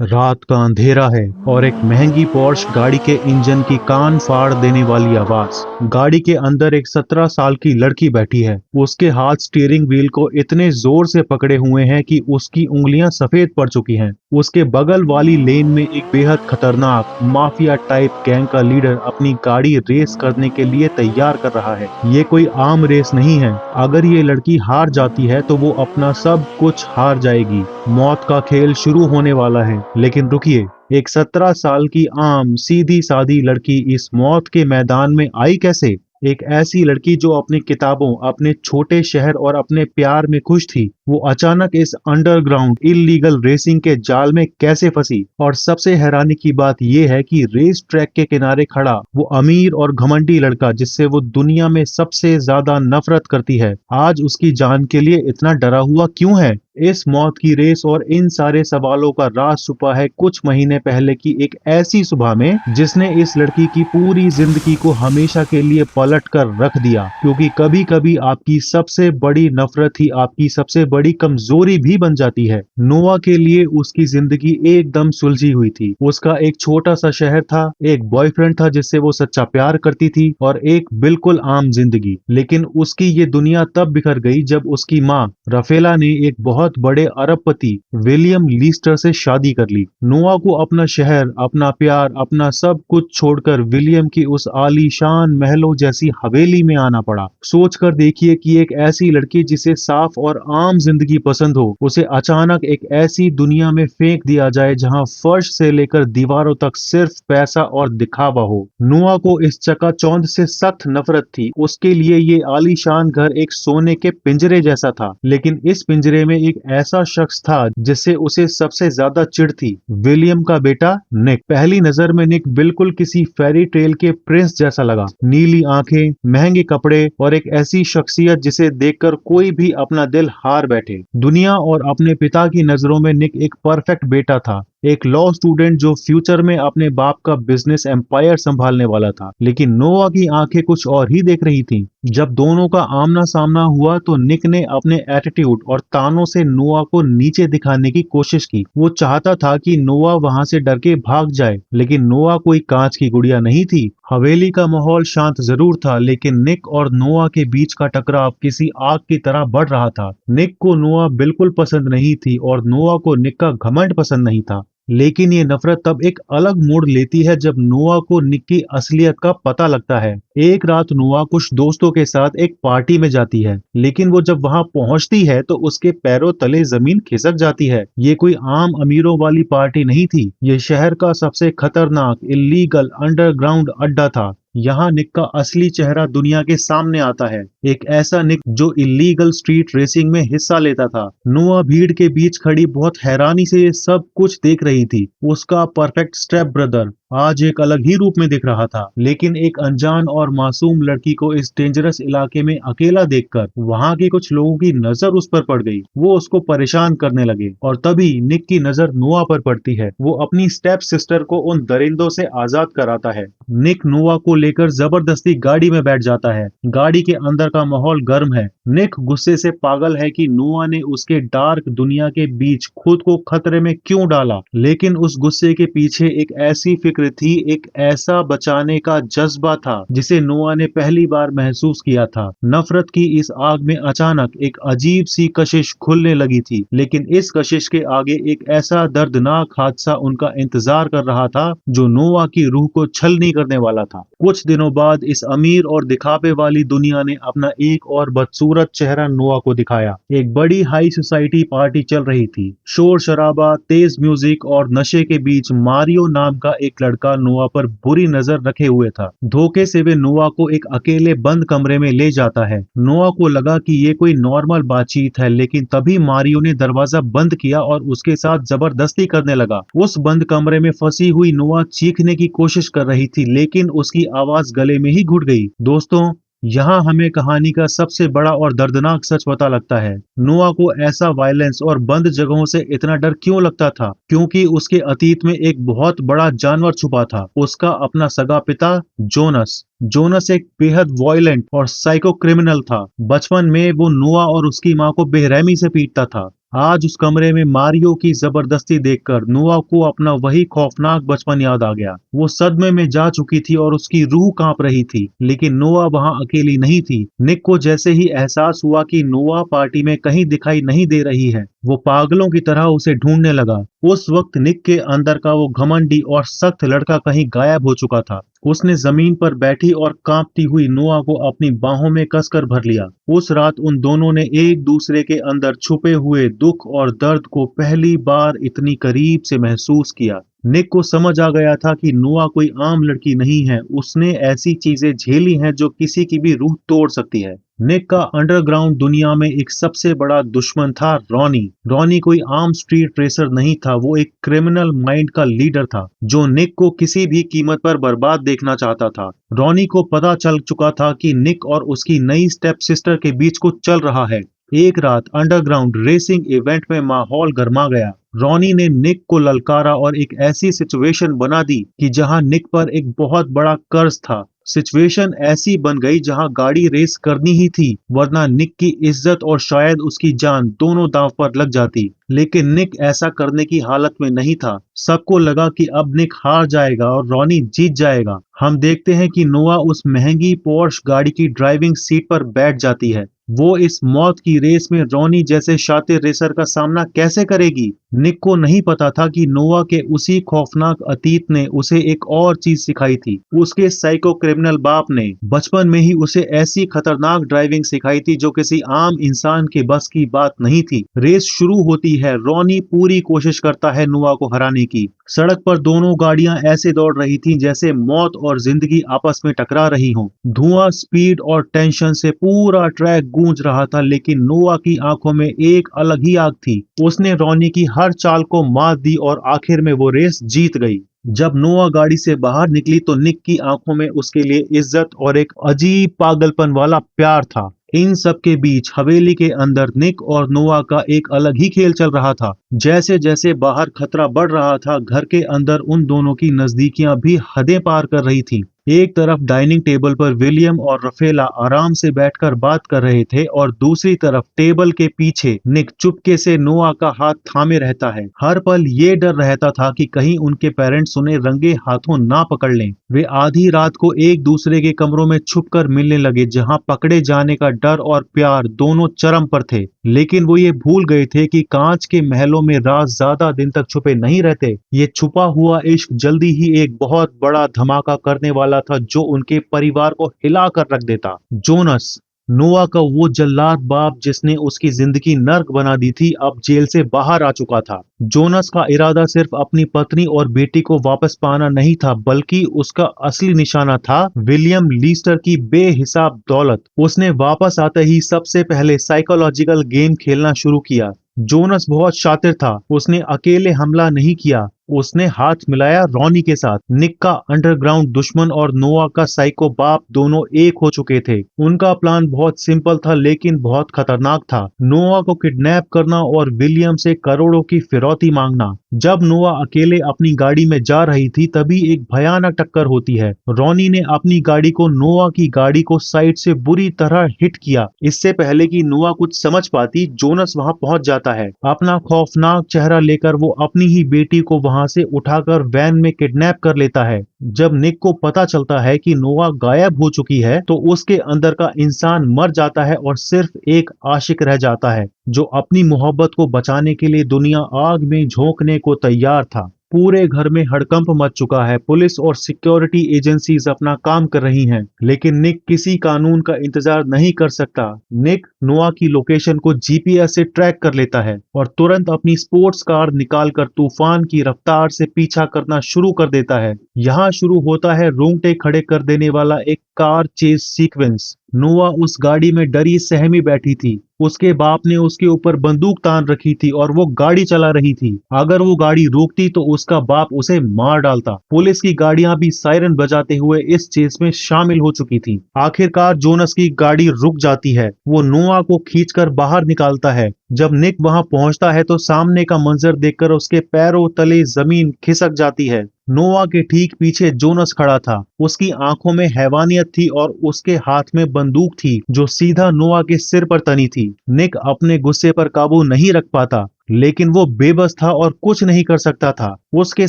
रात का अंधेरा है और एक महंगी पोर्श गाड़ी के इंजन की कान फाड़ देने वाली आवाज। गाड़ी के अंदर एक 17 साल की लड़की बैठी है। उसके हाथ स्टीयरिंग व्हील को इतने जोर से पकड़े हुए हैं कि उसकी उंगलियां सफेद पड़ चुकी हैं। उसके बगल वाली लेन में एक बेहद खतरनाक माफिया टाइप गैंग का लीडर अपनी गाड़ी रेस करने के लिए तैयार कर रहा है। ये कोई आम रेस नहीं है। अगर ये लड़की हार जाती है तो वो अपना सब कुछ हार जाएगी। मौत का खेल शुरू होने वाला है। लेकिन रुकिए, एक 17 साल की आम सीधी सादी लड़की इस मौत के मैदान में आई कैसे? एक ऐसी लड़की जो अपनी किताबों, अपने छोटे शहर और अपने प्यार में खुश थी, वो अचानक इस अंडरग्राउंड इल्लीगल रेसिंग के जाल में कैसे फंसी? और सबसे हैरानी की बात यह है कि रेस ट्रैक के किनारे खड़ा वो अमीर और घमंडी लड़का जिससे वो दुनिया में सबसे ज्यादा नफरत करती है, आज उसकी जान के लिए इतना डरा हुआ क्यों है? इस मौत की रेस और इन सारे सवालों का राज छुपा है कुछ महीने पहले की एक ऐसी सुबह में जिसने इस लड़की की पूरी जिंदगी को हमेशा के लिए पलट कर रख दिया। क्योंकि कभी कभी आपकी सबसे बड़ी नफरत ही आपकी सबसे बड़ी कमजोरी भी बन जाती है। नोआ के लिए उसकी जिंदगी एकदम सुलझी हुई थी। उसका एक छोटा सा शहर था, एक बॉयफ्रेंड था जिससे वो सच्चा प्यार करती थी और एक बिल्कुल आम जिंदगी। लेकिन उसकी ये दुनिया तब बिखर गई जब उसकी माँ रफेला ने एक बहुत बड़े अरबपति विलियम लीस्टर से शादी कर ली। नोआ को अपना शहर, अपना प्यार, अपना सब कुछ छोड़कर विलियम की उस आलीशान महलों जैसी हवेली में आना पड़ा। सोच कर देखिए कि एक ऐसी लड़की जिसे साफ और आम जिंदगी पसंद हो, उसे अचानक एक ऐसी दुनिया में फेंक दिया जाए जहां फर्श से लेकर दीवारों तक सिर्फ पैसा और दिखावा हो। नोआ को इस चकाचौंध से सख्त नफरत थी। उसके लिए ये आलीशान घर एक सोने के पिंजरे जैसा था। लेकिन इस पिंजरे में एक ऐसा शख्स था जिससे उसे सबसे ज्यादा चिढ़ थी, विलियम का बेटा निक। पहली नजर में निक बिल्कुल किसी फेरी टेल के प्रिंस जैसा लगा। नीली आंखें, महंगे कपड़े और एक ऐसी शख्सियत जिसे देखकर कोई भी अपना दिल हार बैठे। दुनिया और अपने पिता की नजरों में निक एक परफेक्ट बेटा था, एक लॉ स्टूडेंट जो फ्यूचर में अपने बाप का बिजनेस एम्पायर संभालने वाला था। लेकिन नोआ की आंखें कुछ और ही देख रही थीं। जब दोनों का आमना सामना हुआ तो निक ने अपने एटीट्यूड और तानों से नोआ को नीचे दिखाने की कोशिश की। वो चाहता था कि नोआ वहां से डर के भाग जाए, लेकिन नोआ कोई कांच की गुड़िया नहीं थी। हवेली का माहौल शांत जरूर था, लेकिन निक और नोआ के बीच का टकराव किसी आग की तरह बढ़ रहा था। निक को नोआ बिल्कुल पसंद नहीं थी और नोआ को निक का घमंड पसंद नहीं था। लेकिन ये नफरत तब एक अलग मोड़ लेती है जब नोआ को निक की असलियत का पता लगता है। एक रात नोआ कुछ दोस्तों के साथ एक पार्टी में जाती है, लेकिन वो जब वहां पहुंचती है तो उसके पैरों तले जमीन खिसक जाती है। ये कोई आम अमीरों वाली पार्टी नहीं थी, ये शहर का सबसे खतरनाक इल्लीगल अंडरग्राउंड अड्डा था। यहाँ निक का असली चेहरा दुनिया के सामने आता है, एक ऐसा निक जो इल्लीगल स्ट्रीट रेसिंग में हिस्सा लेता था। नोआ भीड़ के बीच खड़ी बहुत हैरानी से ये सब कुछ देख रही थी। उसका परफेक्ट स्टेप ब्रदर आज एक अलग ही रूप में दिख रहा था। लेकिन एक अनजान और मासूम लड़की को इस डेंजरस इलाके में अकेला देखकर वहां के कुछ लोगों की नजर उस पर पड़ गई। वो उसको परेशान करने लगे और तभी निक की नजर नोआ पर पड़ती है। वो अपनी स्टेप सिस्टर को उन दरिंदों से आजाद कराता है। निक नोआ को लेकर जबरदस्ती गाड़ी में बैठ जाता है। गाड़ी के अंदर का माहौल गर्म है। निक गुस्से से पागल है कि नोआ ने उसके डार्क दुनिया के बीच खुद को खतरे में क्यों डाला। लेकिन उस गुस्से के पीछे एक ऐसी फिक्र थी, एक ऐसा बचाने का जज्बा था जिसे नोआ ने पहली बार महसूस किया था। नफरत की इस आग में अचानक एक अजीब सी कशिश खुलने लगी थी। लेकिन इस कशिश के आगे एक ऐसा दर्दनाक हादसा उनका इंतजार कर रहा था जो नोआ की रूह को छलनी करने वाला था। कुछ दिनों बाद इस अमीर और दिखावे वाली दुनिया ने अपना एक और बदसूरत चेहरा नोआ को दिखाया। एक बड़ी हाई सोसाइटी पार्टी चल रही थी। शोर शराबा, तेज म्यूजिक और नशे के बीच मारियो नाम का एक लड़का नोआ पर बुरी नजर रखे हुए था। धोखे से वे नोआ को एक अकेले बंद कमरे में ले जाता है। नोआ को लगा कि ये कोई नॉर्मल बातचीत है, लेकिन तभी मारियो ने दरवाजा बंद किया और उसके साथ जबरदस्ती करने लगा। उस बंद कमरे में फंसी हुई नोआ चीखने की कोशिश कर रही थी, लेकिन उसकी आवाज गले में ही घुट गई। दोस्तों, यहाँ हमें कहानी का सबसे बड़ा और दर्दनाक सच पता लगता है। नोआ को ऐसा वायलेंस और बंद जगहों से इतना डर क्यों लगता था? क्योंकि उसके अतीत में एक बहुत बड़ा जानवर छुपा था, उसका अपना सगा पिता जोनस। जोनस एक बेहद वायलेंट और साइको क्रिमिनल था। बचपन में वो नोआ और उसकी माँ को बेरहमी से पीटता था। आज उस कमरे में मारियो की जबरदस्ती देखकर नोआ को अपना वही खौफनाक बचपन याद आ गया। वो सदमे में जा चुकी थी और उसकी रूह कांप रही थी, लेकिन नोआ वहां अकेली नहीं थी। निक को जैसे ही एहसास हुआ कि नोआ पार्टी में कहीं दिखाई नहीं दे रही है, वो पागलों की तरह उसे ढूंढने लगा। उस वक्त निक के अंदर का वो घमंडी और सख्त लड़का कहीं गायब हो चुका था। उसने जमीन पर बैठी और कांपती हुई नोआ को अपनी बाहों में कसकर भर लिया। उस रात उन दोनों ने एक दूसरे के अंदर छुपे हुए दुख और दर्द को पहली बार इतनी करीब से महसूस किया। निक को समझ आ गया था कि नोआ कोई आम लड़की नहीं है। उसने ऐसी चीजें झेली हैं जो किसी की भी रूह तोड़ सकती है। निक का अंडरग्राउंड दुनिया में एक सबसे बड़ा दुश्मन था रॉनी। रॉनी कोई आम स्ट्रीट रेसर नहीं था, वो एक क्रिमिनल माइंड का लीडर था जो निक को किसी भी कीमत पर बर्बाद देखना चाहता था। रॉनी को पता चल चुका था कि निक और उसकी नई स्टेप सिस्टर के बीच कुछ चल रहा है। एक रात अंडरग्राउंड रेसिंग इवेंट में माहौल गर्मा गया। रॉनी ने निक को ललकारा और एक ऐसी सिचुएशन बना दी कि जहां निक पर एक बहुत बड़ा कर्ज था। सिचुएशन ऐसी बन गई जहां गाड़ी रेस करनी ही थी, वरना निक की इज्जत और शायद उसकी जान दोनों दांव पर लग जाती। लेकिन निक ऐसा करने की हालत में नहीं था। सबको लगा कि अब निक हार जाएगा और रॉनी जीत जाएगा। हम देखते हैं कि नोआ उस महंगी पोर्श गाड़ी की ड्राइविंग सीट पर बैठ जाती है। वो इस मौत की रेस में रॉनी जैसे शातिर रेसर का सामना कैसे करेगी? निक को नहीं पता था कि नोआ के उसी खौफनाक अतीत ने उसे एक और चीज सिखाई थी। उसके साइको क्रिमिनल बाप ने बचपन में ही उसे ऐसी खतरनाक ड्राइविंग सिखाई थी जो किसी आम इंसान के बस की बात नहीं थी। रेस शुरू होती है। रॉनी पूरी कोशिश करता है नोआ को हराने की। सड़क पर दोनों गाड़ियां ऐसे दौड़ रही थीं जैसे मौत और जिंदगी आपस में टकरा रही हों। धुआं, स्पीड और टेंशन से पूरा ट्रैक गूंज रहा था, लेकिन नोआ की आंखों में एक अलग ही आग थी। उसने रॉनी की हर चाल को मात दी और आखिर में वो रेस जीत गई। जब नोआ गाड़ी से बाहर निकली तो निक की आंखों में उसके लिए इज्जत और एक अजीब पागलपन वाला प्यार था। इन सब के बीच हवेली के अंदर निक और नोआ का एक अलग ही खेल चल रहा था। जैसे जैसे बाहर खतरा बढ़ रहा था, घर के अंदर उन दोनों की नजदीकियां भी हदें पार कर रही थी। एक तरफ डाइनिंग टेबल पर विलियम और रफेला आराम से बैठकर बात कर रहे थे और दूसरी तरफ टेबल के पीछे निक चुपके से नोआ का हाथ थामे रहता है। हर पल ये डर रहता था कि कहीं उनके पेरेंट्स उन्हें रंगे हाथों ना पकड़ लें। वे आधी रात को एक दूसरे के कमरों में छुपकर मिलने लगे, जहां पकड़े जाने का डर और प्यार दोनों चरम पर थे। लेकिन वो ये भूल गए थे कि कांच के महलों में राज ज्यादा दिन तक छुपे नहीं रहते। ये छुपा हुआ इश्क जल्दी ही एक बहुत बड़ा धमाका करने वाला था जो उनके परिवार को हिला कर रख देता। जोनस, नोआ का वो जल्लाद बाप जिसने उसकी जिंदगी नर्क बना दी थी, अब जेल से बाहर आ चुका था। जोनस का इरादा सिर्फ अपनी पत्नी और बेटी को वापस पाना नहीं था, बल्कि उसका असली निशाना था विलियम लीस्टर की बेहिसाब दौलत। उसने वापस आते ही सबसे पहले साइकोलॉजिकल गेम खेलना शुरू किया। जोनस बहुत शातिर था। उसने अकेले हमला नहीं किया, उसने हाथ मिलाया रॉनी के साथ। निक का अंडरग्राउंड दुश्मन और नोआ का साइको बाप दोनों एक हो चुके थे। उनका प्लान बहुत सिंपल था लेकिन बहुत खतरनाक था। नोआ को किडनैप करना और विलियम से करोड़ों की फिरौती मांगना। जब नोआ अकेले अपनी गाड़ी में जा रही थी तभी एक भयानक टक्कर होती है। रॉनी ने अपनी गाड़ी को नोआ की गाड़ी को साइड से बुरी तरह हिट किया। इससे पहले कि नोआ कुछ समझ पाती, जोनस वहां पहुंच जाता है। अपना खौफनाक चेहरा लेकर वो अपनी ही बेटी को वहां से उठाकर वैन में किडनैप कर लेता है। जब निक को पता चलता है कि नोआ गायब हो चुकी है तो उसके अंदर का इंसान मर जाता है और सिर्फ एक आशिक रह जाता है जो अपनी मोहब्बत को बचाने के लिए दुनिया आग में झोंकने को तैयार था। पूरे घर में हड़कंप मच चुका है। पुलिस और सिक्योरिटी एजेंसीज अपना काम कर रही हैं, लेकिन निक किसी कानून का इंतजार नहीं कर सकता। निक नोआ की लोकेशन को जीपीएस से ट्रैक कर लेता है और तुरंत अपनी स्पोर्ट्स कार निकालकर तूफान की रफ्तार से पीछा करना शुरू कर देता है। यहाँ शुरू होता है रोंगटे खड़े कर देने वाला एक कार चेज सीक्वेंस। नोआ उस गाड़ी में डरी सहमी बैठी थी। उसके बाप ने उसके ऊपर बंदूक तान रखी थी और वो गाड़ी चला रही थी। अगर वो गाड़ी रोकती तो उसका बाप उसे मार डालता। पुलिस की गाड़ियां भी सायरन बजाते हुए इस चेस में शामिल हो चुकी थी। आखिरकार जोनस की गाड़ी रुक जाती है। वो नोआ को खींचकर बाहर निकालता है। जब निक वहां पहुंचता है तो सामने का मंजर देखकर उसके पैरों तले जमीन खिसक जाती है। नोआ के ठीक पीछे जोनस खड़ा था। उसकी आंखों में हैवानियत थी और उसके हाथ में बंदूक थी जो सीधा नोआ के सिर पर तनी थी। निक अपने गुस्से पर काबू नहीं रख पाता, लेकिन वो बेबस था और कुछ नहीं कर सकता था। उसके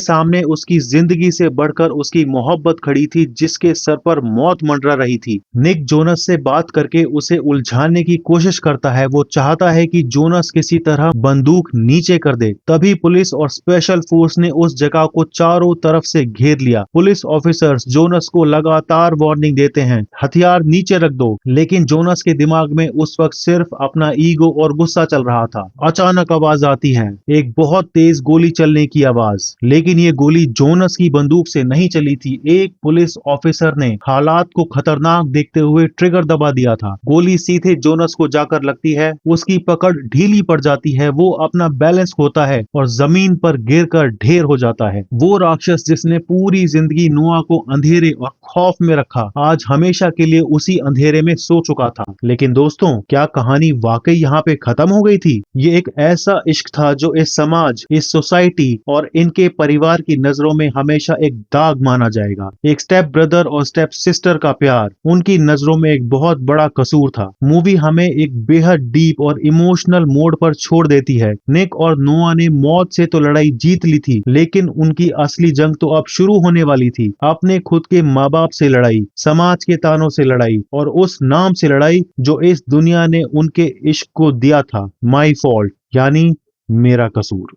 सामने उसकी जिंदगी से बढ़कर उसकी मोहब्बत खड़ी थी, जिसके सर पर मौत मंडरा रही थी। निक जोनस से बात करके उसे उलझाने की कोशिश करता है। वो चाहता है कि जोनस किसी तरह बंदूक नीचे कर दे। तभी पुलिस और स्पेशल फोर्स ने उस जगह को चारों तरफ से घेर लिया। पुलिस ऑफिसर्स जोनस को लगातार वार्निंग देते हैं, हथियार नीचे रख दो, लेकिन जोनस के दिमाग में उस वक्त सिर्फ अपना ईगो और गुस्सा चल रहा था। अचानक आवाज आती है, एक बहुत तेज गोली चलने की आवाज। लेकिन ये गोली जोनस की बंदूक से नहीं चली थी। एक पुलिस ऑफिसर ने हालात को खतरनाक देखते हुए ट्रिगर दबा दिया था। गोली सीधे जोनस को जाकर लगती है। उसकी पकड़ ढीली पड़ जाती है। वो अपना बैलेंस खोता है और जमीन पर गिरकर ढेर हो जाता है। वो राक्षस जिसने पूरी जिंदगी नोआ को अंधेरे और खौफ में रखा, आज हमेशा के लिए उसी अंधेरे में सो चुका था। लेकिन दोस्तों, क्या कहानी वाकई यहाँ पे खत्म हो गई थी? ये एक ऐसा इश्क था जो इस समाज, इस सोसाइटी और इनके परिवार की नजरों में हमेशा एक दाग माना जाएगा। एक स्टेप ब्रदर और स्टेप सिस्टर का प्यार उनकी नजरों में एक बहुत बड़ा कसूर था। मूवी हमें एक बेहद डीप और इमोशनल मोड पर छोड़ देती है। निक और नोआ ने मौत से तो लड़ाई जीत ली थी, लेकिन उनकी असली जंग तो अब शुरू होने वाली थी। अपने खुद के माँ बाप से लड़ाई, समाज के तानों से लड़ाई और उस नाम से लड़ाई जो इस दुनिया ने उनके इश्क को दिया था, माई फॉल्ट, यानी मेरा कसूर।